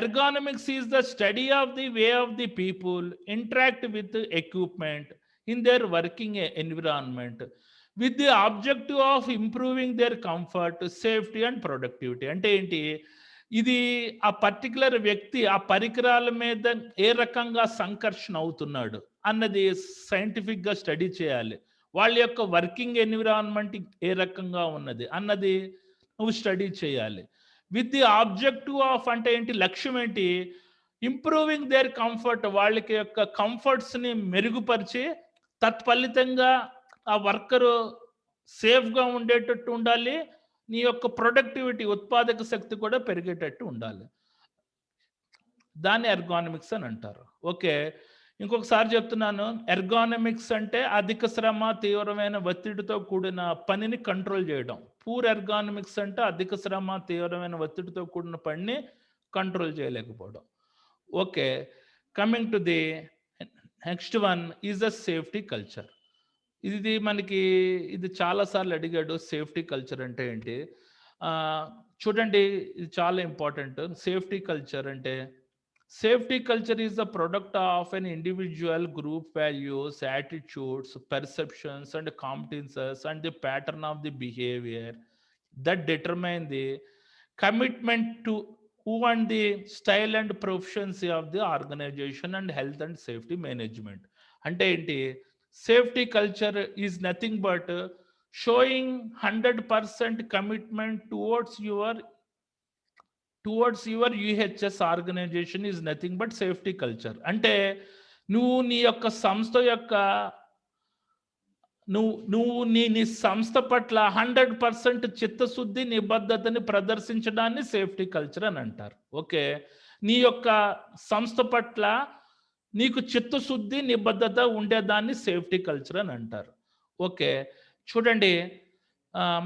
ergonomics is the study of the way of the people interact with equipment in their working environment with the objective of improving their comfort, safety and productivity. అంటే ఏంటి, ఇది ఆ particular వ్యక్తి ఆ పరికరాల మీద ఏ రకంగా సంకర్షణ అవుతున్నాడు అన్నది సైంటిఫిక్గా స్టడీ చేయాలి. వాళ్ళ యొక్క వర్కింగ్ ఎన్విరాన్మెంట్ ఏ రకంగా ఉన్నది అన్నది నువ్వు స్టడీ చేయాలి. విత్ ది ఆబ్జెక్టివ్ ఆఫ్ అంటే ఏంటి, లక్ష్యం ఏంటి, ఇంప్రూవింగ్ దేర్ కంఫర్ట్, వాళ్ళకి యొక్క కంఫర్ట్స్ని మెరుగుపరిచి తత్ఫలితంగా ఆ వర్కరు సేఫ్గా ఉండేటట్టు ఉండాలి, నీ యొక్క ప్రొడక్టివిటీ, ఉత్పాదక శక్తి కూడా పెరిగేటట్టు ఉండాలి. దాన్ని ఎర్గానమిక్స్ అని అంటారు. ఓకే, ఇంకొకసారి చెప్తున్నాను. ఎర్గానమిక్స్ అంటే అధిక శ్రమ, తీవ్రమైన ఒత్తిడితో కూడిన పనిని కంట్రోల్ చేయడం. పూర్ ఎర్గానమిక్స్ అంటే అధిక శ్రమ, తీవ్రమైన ఒత్తిడితో కూడిన పనిని కంట్రోల్ చేయలేకపోవడం. Okay, coming to the next one is the safety culture. ఇది చాలాసార్లు అడిగాడు, సేఫ్టీ కల్చర్ అంటే ఏంటి. చూడండి, ఇది చాలా ఇంపార్టెంట్. సేఫ్టీ కల్చర్ అంటే safety culture is the product of N individual group values, attitudes, perceptions and competences and the pattern of the behavior that determine the commitment to who and the style and proficiency of the organization and health and safety management. అంటే ఏంటి, safety culture is nothing but showing 100% commitment towards your UHS organization is nothing but safety culture. అంటే నువ్వు నీ యొక్క సంస్థ యొక్క నీ సంస్థ పట్ల 100% చిత్తశుద్ధి, నిబద్ధతని ప్రదర్శించడాన్ని సేఫ్టీ కల్చర్ అని అంటారు. ఓకే, నీ యొక్క సంస్థ పట్ల నీకు చిత్తశుద్ధి, నిబద్ధత ఉండేదాన్ని సేఫ్టీ కల్చర్ అని అంటారు. ఓకే, చూడండి,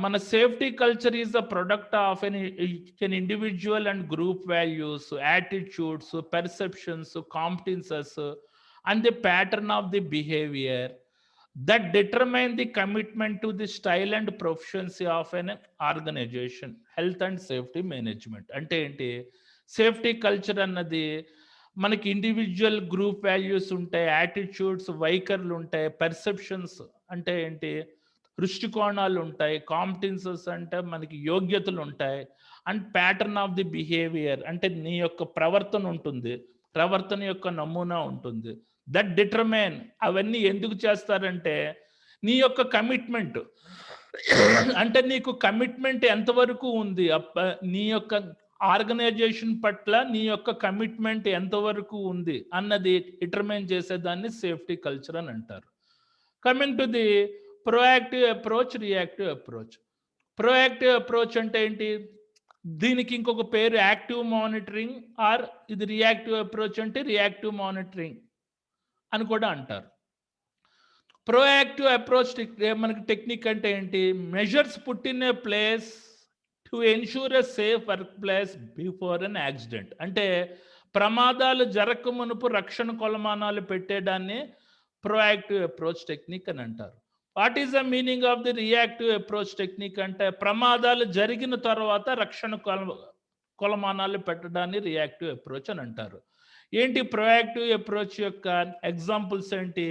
మన safety culture is the product of an individual and group values, attitudes, perceptions, competences and the pattern of the behavior that determine the commitment to the style and proficiency of an organization. Health and safety management అంటే ఏంటి? Safety culture అన్నది మనకి individual group values ఉంటాయి, attitudes వైఖరులు ఉంటాయి, perceptions అంటే ఏంటి, దృష్టికోణాలు ఉంటాయి, కాంపిటెన్సెస్ అంటే మనకి యోగ్యతలు ఉంటాయి, and pattern of the behaviour అంటే నీ యొక్క ప్రవర్తన ఉంటుంది, ప్రవర్తన యొక్క నమూనా ఉంటుంది. దట్ డిటర్మైన్ అవన్నీ ఎందుకు చేస్తారంటే నీ యొక్క కమిట్మెంట్ అంటే నీకు కమిట్మెంట్ ఎంతవరకు ఉంది, నీ యొక్క ఆర్గనైజేషన్ పట్ల నీ యొక్క కమిట్మెంట్ ఎంతవరకు ఉంది అన్నది డిటర్మైన్ చేసేదాన్ని సేఫ్టీ కల్చర్ అని అంటారు. Coming to the proactive approach, reactive approach. Proactive approach అంటే ఏంటి? దీనికి ఇంకొక పేరు యాక్టివ్ మానిటరింగ్, ఆర్ ఇది రియాక్టివ్ అప్రోచ్ అంటే రియాక్టివ్ మానిటరింగ్ అని కూడా అంటారు. ప్రొయాక్టివ్ అప్రోచ్ మనకి టెక్నిక్ అంటే ఏంటి? Measures put in a place to ensure a safe work place before an accident. అంటే ప్రమాదాలు జరగక మునుపు రక్షణ కొలమానాలు పెట్టేదాన్ని ప్రొయాక్టివ్ అప్రోచ్ టెక్నిక్ అని అంటారు. What is the meaning of the reactive approach technique అంటే ప్రమాదాలు జరిగిన తర్వాత రక్షణ కొలమానాలు పెట్టడాన్ని రియాక్టివ్ అప్రోచ్ అని అంటారు. ఏంటి ప్రొయాక్టివ్ అప్రోచ్ యొక్క ఎగ్జాంపుల్స్ ఏంటి?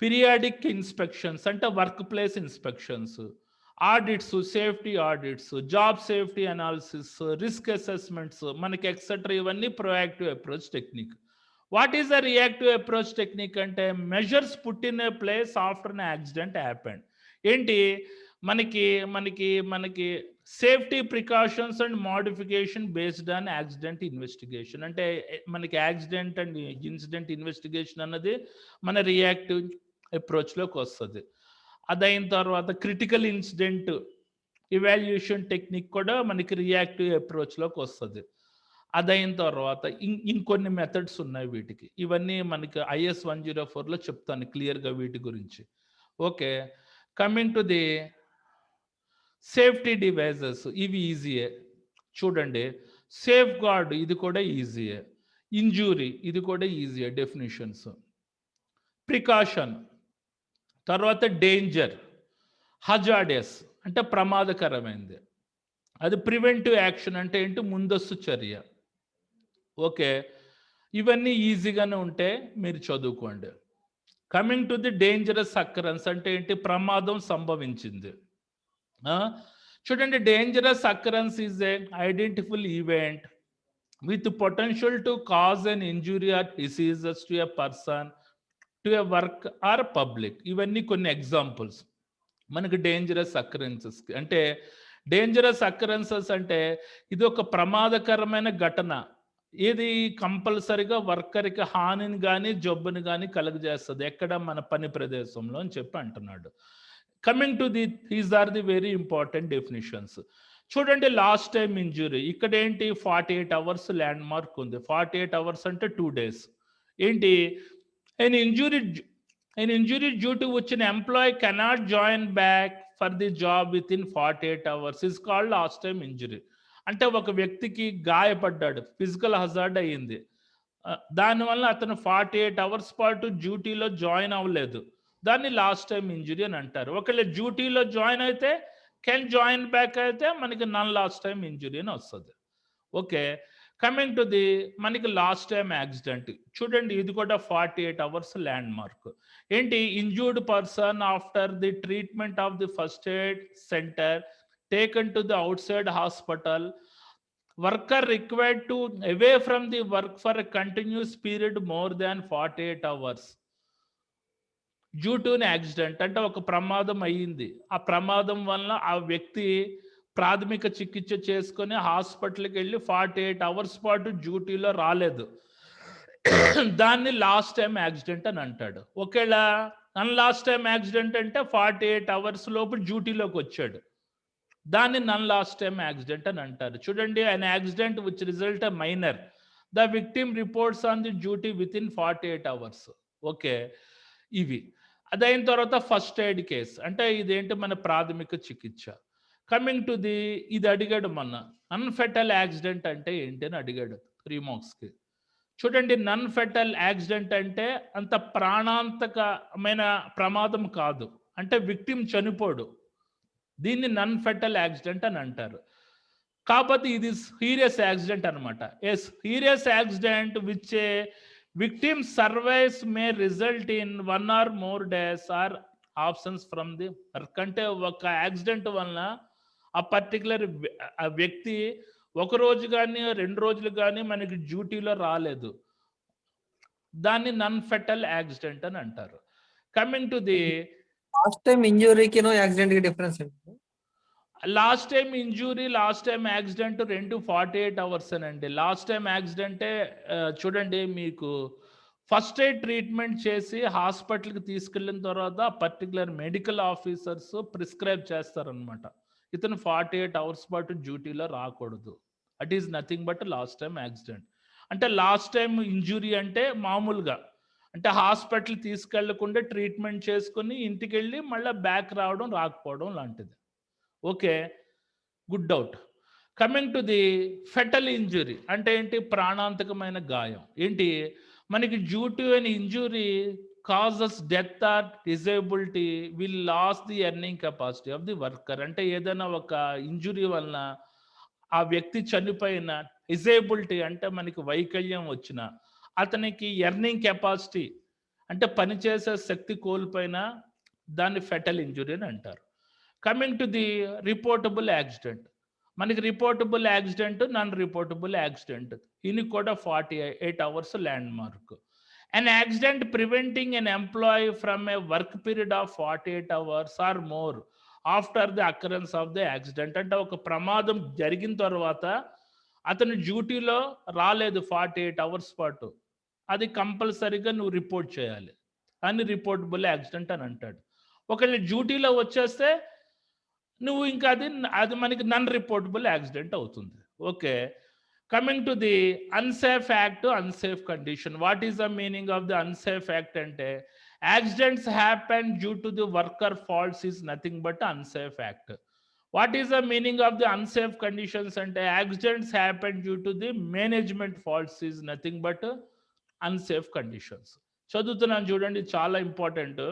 పీరియాడిక్ ఇన్స్పెక్షన్స్ అంటే workplace inspections, audits, safety audits, job safety analysis, risk assessments మనకి ఎక్సెట్రా, ఇవన్నీ proactive approach technique. What is the reactive approach technique అంటే measures put in a place after an accident happened. ఏంటి? మనకి మనకి మనకి safety precautions and modification based on accident investigation. అంటే మనకి accident and incident investigation అన్నది మన రియాక్టివ్ అప్రోచ్లోకి వస్తుంది. అదైన తర్వాత క్రిటికల్ ఇన్సిడెంట్ ఇవాల్యుయేషన్ టెక్నిక్ కూడా మనకి రియాక్టివ్ అప్రోచ్లోకి వస్తుంది. అదైన తర్వాత ఇంకొన్ని మెథడ్స్ ఉన్నాయి వీటికి. ఇవన్నీ మనకి IS 104లో చెప్తాను క్లియర్గా వీటి గురించి. Okay, coming to the safety devices, ఇవి ఈజీయే చూడండి. సేఫ్ గార్డ్ ఇది కూడా ఈజీయే. ఇంజూరీ ఇది కూడా ఈజీయే డెఫినిషన్స్. ప్రికాషన్, తర్వాత డేంజర్, హజార్డస్ అంటే ప్రమాదకరమైనది, అది ప్రివెంటివ్ యాక్షన్ అంటే ఏంటి? ముందస్తు చర్య. ఓకే, ఇవన్నీ ఈజీగానే ఉంటే మీరు చదువుకోండి. Coming to the dangerous occurrence అంటే ఏంటి? ప్రమాదం సంభవించింది. చూడండి, dangerous occurrence is a identifiable event with potential to cause an injury or diseases to a person, to a work or public. ఇవన్నీ కొన్ని ఎగ్జాంపుల్స్ మనకి డేంజరస్ అక్కరెన్సెస్. అంటే డేంజరస్ అక్కరెన్సెస్ అంటే ఇది ఒక ప్రమాదకరమైన ఘటన, ఇది కంపల్సరిగా వర్కర్కి హానిని కానీ జబ్బుని కానీ కలుగజేస్తుంది ఎక్కడ? మన పని ప్రదేశంలో అని చెప్పి అంటున్నాడు. Coming to the these are the very important definitions. చూడండి, లాస్ట్ టైం ఇంజురీ ఇక్కడ ఏంటి? 48 hours ల్యాండ్ మార్క్ ఉంది. 48 hours అంటే 2 days. ఏంటి? an injury due to which an employee cannot join back for the job within 48 hours is called last time injury. అంటే ఒక వ్యక్తికి గాయపడ్డాడు, physical hazard అయ్యింది, దానివల్ల అతను 48 hours పాటు డ్యూటీలో జాయిన్ అవ్వలేదు, దాన్ని లాస్ట్ టైం ఇంజురీ అని అంటారు. ఒకవేళ డ్యూటీలో జాయిన్ అయితే కెన్ జాయిన్ బ్యాక్ అయితే మనకి నాన్ లాస్ట్ టైం ఇంజురీ అని వస్తుంది. ఓకే, కమింగ్ టు ది మనకి లాస్ట్ టైం యాక్సిడెంట్. చూడండి, ఇది కూడా 48 hours ల్యాండ్ మార్క్. ఏంటి? Injured person after the treatment of the first aid centre taken to the outside hospital, worker required to away from the work for a continuous period more than 48 hours due to an accident. అంటే ఒక ప్రమాదం అయ్యింది, ఆ ప్రమాదం వల్ల ఆ వ్యక్తి ప్రాథమిక చికిత్స చేసుకొని హాస్పిటల్కి వెళ్ళి 48 hours పాటు డ్యూటీలో రాలేదు, దాన్ని లాస్ట్ టైం యాక్సిడెంట్ అని అంటాడు. ఒకవేళ నన్ లాస్ట్ టైం యాక్సిడెంట్ అంటే 48 hours లోపు డ్యూటీలోకి వచ్చాడు, దాన్ని నన్ లాస్ట్ టైం యాక్సిడెంట్ అని అంటారు. చూడండి, an accident which result a minor, the victim reports on the duty within 48 hours. Okay, ఇవి. అదైన తర్వాత ఫస్ట్ ఎయిడ్ కేస్ అంటే ఇదేంటి? మన ప్రాథమిక చికిత్స. కమింగ్ టు ది ఇది అడిగాడు మొన్న, అన్ఫెటల్ యాక్సిడెంట్ అంటే ఏంటి అని అడిగాడు 3 marksకి. చూడండి, నన్ ఫెటల్ యాక్సిడెంట్ అంటే అంత ప్రాణాంతకమైన ప్రమాదం కాదు. అంటే విక్టిమ్ చనిపోడు. దీన్ని నన్ ఫెటల్ యాక్సిడెంట్ అని అంటారు. కాకపోతే ఇది సీరియస్ యాక్సిడెంట్ అనమాట. A serious accident which a victim survives may result in 1 or more days or absence from the work. అంటే ఒక యాక్సిడెంట్ వలన ఆ పర్టికులర్ ఆ వ్యక్తి ఒక రోజు కానీ 2 రోజులు కానీ మనకి డ్యూటీలో రాలేదు. దాన్ని నన్ ఫెటల్ యాక్సిడెంట్ అని అంటారు. Coming to the last time ఇంజ్యూరీకిను యాక్సిడెంట్‌కి డిఫరెన్స్ ఏంటి? Last time injury, last time accident 2 48 అవర్సేనండి. లాస్ట్ టైమ్ యాక్సిడెంటే చూడండి, మీకు ఫస్ట్ ఎయిడ్ ట్రీట్మెంట్ చేసి హాస్పిటల్‌కి తీసుకెళ్ళిన తర్వాత పర్టిక్యులర్ మెడికల్ ఆఫీసర్స్ ప్రిస్క్రైబ్ చేస్తారనమాట. ఇతను 48 అవర్స్ పాటు డ్యూటీలో రాకూడదు. That is nothing but last time accident. అంటే లాస్ట్ టైమ్ ఇంజ్యూరీ అంటే మామూలుగా అంటే హాస్పిటల్ తీసుకెళ్లకుండా ట్రీట్మెంట్ చేసుకొని ఇంటికెళ్ళి మళ్ళీ బ్యాక్ రావడం, రాకపోవడం లాంటిది. Okay, good doubt. Coming to the fatal injury అంటే ఏంటి? ప్రాణాంతకమైన గాయం. ఏంటి? మనకి due to an injury causes death or disability will loss the earning capacity of the worker. అంటే ఏదైనా ఒక ఇంజురీ వలన ఆ వ్యక్తి చనిపోయిన, డిజేబిలిటీ అంటే మనకి వైకల్యం వచ్చిన, అతనికి ఎర్నింగ్ కెపాసిటీ అంటే పనిచేసే శక్తి కోల్పోయిన దాన్ని ఫెటల్ ఇంజురీ అని అంటారు. Coming to the reportable accident. మనకి reportable accident, non reportable accident. ఇది కూడా 48 hours landmark. An accident preventing an employee from a work period of 48 hours or more after the occurrence of the accident. అంటే ఒక ప్రమాదం జరిగిన తర్వాత అతను డ్యూటీలో రాలేదు 48 అవర్స్ పాటు, అది కంపల్సరీగా నువ్వు రిపోర్ట్ చేయాలి అని రిపోర్టబుల్ యాక్సిడెంట్ అని అంటాడు. ఒకవేళ డ్యూటీలో వచ్చేస్తే నువ్వు ఇంకా అది మనకి నన్ రిపోర్టబుల్ యాక్సిడెంట్ అవుతుంది. Okay, coming to the unsafe act, unsafe condition. What is the meaning of the unsafe act అంటే accidents happen due to the worker faults is nothing but unsafe act. What is the meaning of the unsafe conditions అంటే accidents happen due to the management faults is nothing but unsafe conditions. చదువుతున్నాను చూడండి, చాలా important.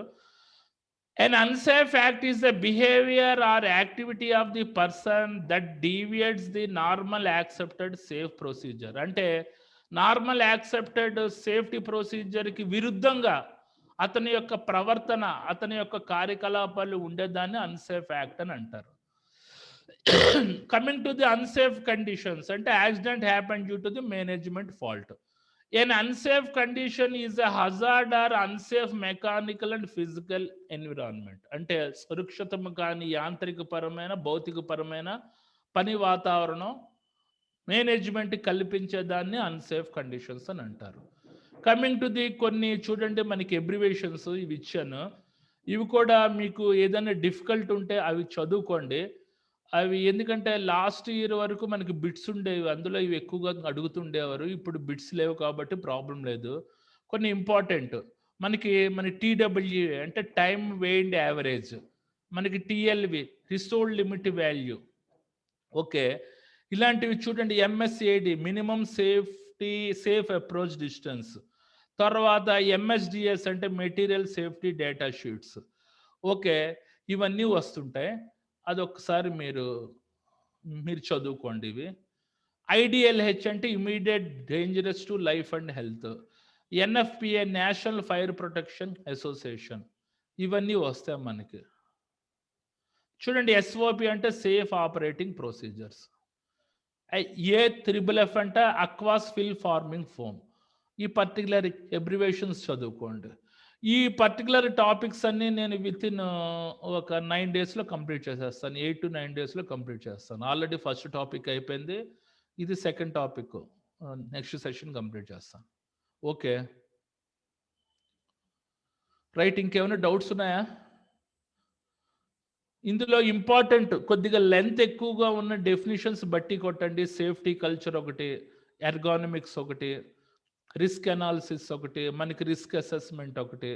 An unsafe act is a behavior or activity of the person that deviates the normal accepted safe procedure. అంటే normal accepted safety ప్రొసీజర్కి విరుద్ధంగా అతని యొక్క ప్రవర్తన, అతని యొక్క కార్యకలాపాలు ఉండేదాన్ని అన్సేఫ్ యాక్ట్ అని అంటారు. Coming to the unsafe conditions అంటే accident happen due to the management fault. An unsafe condition is a hazard or unsafe mechanical and physical environment. అంటే సురక్షితము కానీ యాంత్రిక పరమైన, భౌతిక పరమైన పని వాతావరణం మేనేజ్మెంట్ కల్పించేదాన్ని అన్సేఫ్ కండిషన్స్ అని అంటారు. కమింగ్ టు ది కొన్ని చూడండి, మనకి ఎబ్రివేషన్స్ ఇవి ఇచ్చాను. ఇవి కూడా మీకు ఏదైనా డిఫికల్ట్ ఉంటే అవి చదువుకోండి. అవి ఎందుకంటే లాస్ట్ ఇయర్ వరకు మనకి బిట్స్ ఉండేవి, అందులో ఇవి ఎక్కువగా అడుగుతుండేవారు. ఇప్పుడు బిట్స్ లేవు కాబట్టి ప్రాబ్లం లేదు. కొన్ని ఇంపార్టెంట్ మన టీడబ్ల్యూఏ అంటే టైమ్ వెయిన్డ్ యావరేజ్, మనకి TLV threshold limit value. Okay, ఇలాంటివి చూడండి. MSAD minimum safe approach distance. తర్వాత ఎంఎస్డిఎస్ అంటే material safety data sheets. Okay, ఇవన్నీ వస్తుంటాయి. అదొకసారి మీరు చదువుకోండి ఇవి. ఐడిఎల్హెచ్ అంటే immediate dangerous to life and health. NFPA national fire protection association. ఇవన్నీ వస్తాయి మనకి. చూడండి, ఎస్ఓపి అంటే సేఫ్ ఆపరేటింగ్ ప్రొసీజర్స్. ఏ3FF అంటే అక్వాస్ ఫిల్ ఫార్మింగ్ ఫోమ్. ఈ పర్టికులర్ ఎబ్రివేషన్స్ చదువుకోండి. ఈ పర్టికులర్ టాపిక్స్ అన్నీ నేను విత్ ఇన్ ఒక 9 డేస్లో కంప్లీట్ చేసేస్తాను. 8 to 9 డేస్లో కంప్లీట్ చేస్తాను. ఆల్రెడీ ఫస్ట్ టాపిక్ అయిపోయింది, ఇది second topic. Next session complete చేస్తాను. ఓకే రైట్, ఇంకేమైనా డౌట్స్ ఉన్నాయా? ఇందులో ఇంపార్టెంట్ కొద్దిగా లెంత్ ఎక్కువగా ఉన్న డెఫినిషన్స్ బట్టి కొట్టండి. సేఫ్టీ కల్చర్ ఒకటి, ఎర్గానమిక్స్ ఒకటి, రిస్క్ అనాలిసిస్ ఒకటి, మనకి రిస్క్ అసెస్మెంట్ ఒకటి.